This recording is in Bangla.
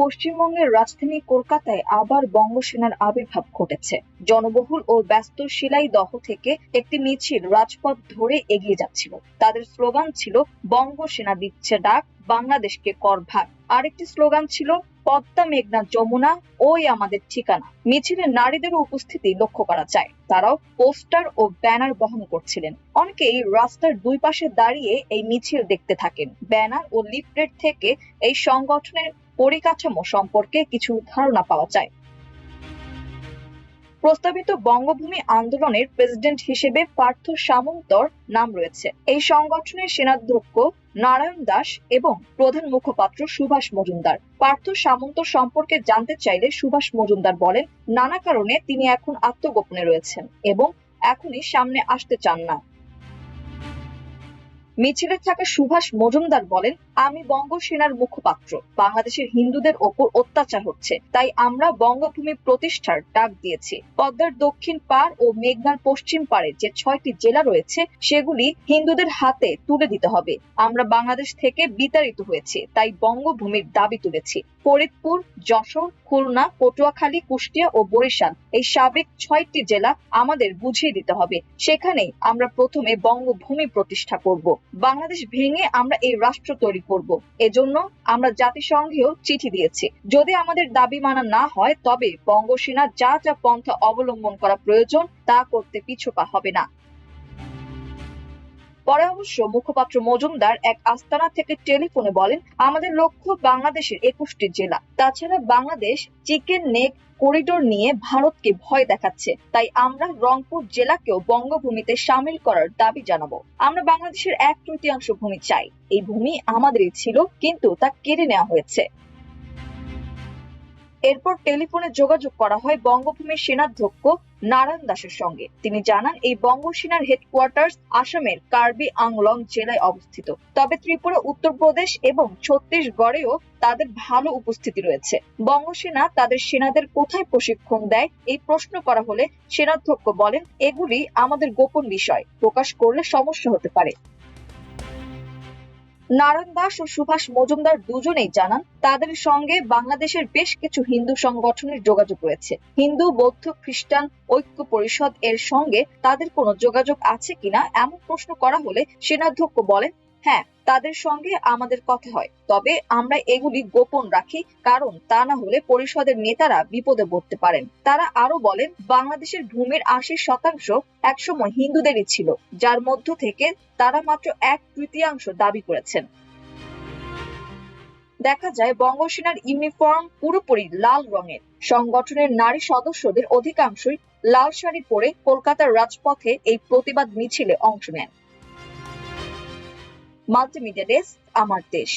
পশ্চিমবঙ্গের রাজধানী কলকাতায় আবার বঙ্গসেনার আবির্ভাব ঘটেছে। জনবহুল ও ব্যস্ত শিলাইদহ থেকে একটি মিছিল রাজপথ ধরে এগিয়ে যাচ্ছিল। তাদের স্লোগান ছিল বঙ্গসেনা দিচ্ছে ডাক, বাংলাদেশকে কর ভাগ। আরেকটি স্লোগান ছিল পদ্মা মেঘনা যমুনা ওই আমাদের ঠিকানা। মিছিলে নারীদেরও উপস্থিতি লক্ষ্য করা যায়। তারাও পোস্টার ও ব্যানার বহন করছিলেন। অনেকেই রাস্তার দুই পাশে দাঁড়িয়ে এই মিছিল দেখতে থাকেন। ব্যানার ও লিফলেট থেকে এই সংগঠনের পরিকাঠামো সম্পর্কে কিছু ধারণা পাওয়া যায়। প্রস্তাবিত বঙ্গভূমি আন্দোলনের প্রেসিডেন্ট হিসেবে পার্থ সামন্তর নাম রয়েছে। এই সংগঠনের সেনাধ্যক্ষ নারায়ণ দাস এবং প্রধান মুখপাত্র সুভাষ মজুমদার। পার্থ সামন্তর সম্পর্কে জানতে চাইলে সুভাষ মজুমদার বলেন, নানা কারণে তিনি এখন আত্মগোপনে রয়েছেন এবং এখনই সামনে আসতে চান না। মিছিলে থাকা সুভাষ মজুমদার বলেন, আমি বঙ্গসেনার মুখপাত্র। বাংলাদেশের হিন্দুদের ওপর অত্যাচার হচ্ছে, তাই আমরা বঙ্গভূমি প্রতিষ্ঠার ডাক দিয়েছি। পদ্মার দক্ষিণ পাড় ও মেঘনার পশ্চিম পাড়ে যে 6টি জেলা রয়েছে সেগুলি হিন্দুদের হাতে তুলে দিতে হবে। আমরা বাংলাদেশ থেকে বিতাড়িত হয়েছি, তাই বঙ্গভূমির দাবি তুলেছি। ফরিদপুর, যশোর, খুলনা, পটুয়াখালী, কুষ্টিয়া ও বরিশাল এই সাবেক 6টি জেলা আমাদের বুঝিয়ে দিতে হবে। সেখানেই আমরা প্রথমে বঙ্গভূমি প্রতিষ্ঠা করব। বাংলাদেশ ভেঙে আমরা এই রাষ্ট্র তৈরি করব। এজন্য আমরা জাতিসংঘেও চিঠি দিয়েছি। যদি আমাদের দাবি মানা না হয় তবে বঙ্গসেনা যা যা পন্থা অবলম্বন করা প্রয়োজন তা করতে পিছপা হবে না। পরে অবশ্য মুখপাত্র মজুমদার এক আস্তানা থেকে টেলিফোনে বলেন, আমাদের লক্ষ্য বাংলাদেশের 21টি জেলা। তাছাড়া বাংলাদেশ চিকেন নেক করিডোর নিয়ে ভারতকে ভয় দেখাচ্ছে, তাই আমরা রংপুর জেলাকেও বঙ্গভূমিতে সামিল করার দাবি জানাবো। আমরা বাংলাদেশের 1/3 ভূমি চাই। এই ভূমি আমাদেরই ছিল, কিন্তু তা কেড়ে নেওয়া হয়েছে। এরপর টেলিফোনে যোগাযোগ করা হয় বঙ্গভূমির সেনাধ্যক্ষ নারায়ণ দাসের সঙ্গে। তিনি জানান, এই বঙ্গসেনার হেডকোয়ার্টার্স আসামের কার্বি আংলং জেলায় অবস্থিত। তবে ত্রিপুরা, উত্তরপ্রদেশ এবং ছত্তিশগড়েও তাদের ভালো উপস্থিতি রয়েছে। বঙ্গসেনা তাদের সেনাদের কোথায় প্রশিক্ষণ দেয় এই প্রশ্ন করা হলে সেনাধ্যক্ষ বলেন, এগুলি আমাদের গোপন বিষয়, প্রকাশ করলে সমস্যা হতে পারে। নারায়ণ দাস ও সুভাষ মজুমদার দুজনেই জানান, তাদের সঙ্গে বাংলাদেশের বেশ কিছু হিন্দু সংগঠনের যোগাযোগ রয়েছে। হিন্দু, বৌদ্ধ, খ্রিস্টান ঐক্য পরিষদ এর সঙ্গে তাদের কোনো যোগাযোগ আছে কিনা এমন প্রশ্ন করা হলে সেনাধ্যক্ষ বলেন, হ্যাঁ, তাদের সঙ্গে আমাদের কথা হয়, তবে আমরা এগুলি গোপন রাখি, কারণ তা না হলে পরিষদের নেতারা বিপদে পড়তে পারেন। তারা আরো বলেন, বাংলাদেশের ভূমির 80% একসময় হিন্দুদেরই ছিল, যার মধ্য থেকে তারা মাত্র 1/3 দাবি করেছেন। দেখা যায় বঙ্গসেনার ইউনিফর্ম পুরোপুরি লাল রঙের। সংগঠনের নারী সদস্যদের অধিকাংশই লাল শাড়ি পরে কলকাতার রাজপথে এই প্রতিবাদ মিছিলে অংশ নেন। মাল্টিমিডিয়া ডেস্ক, আমার দেশ।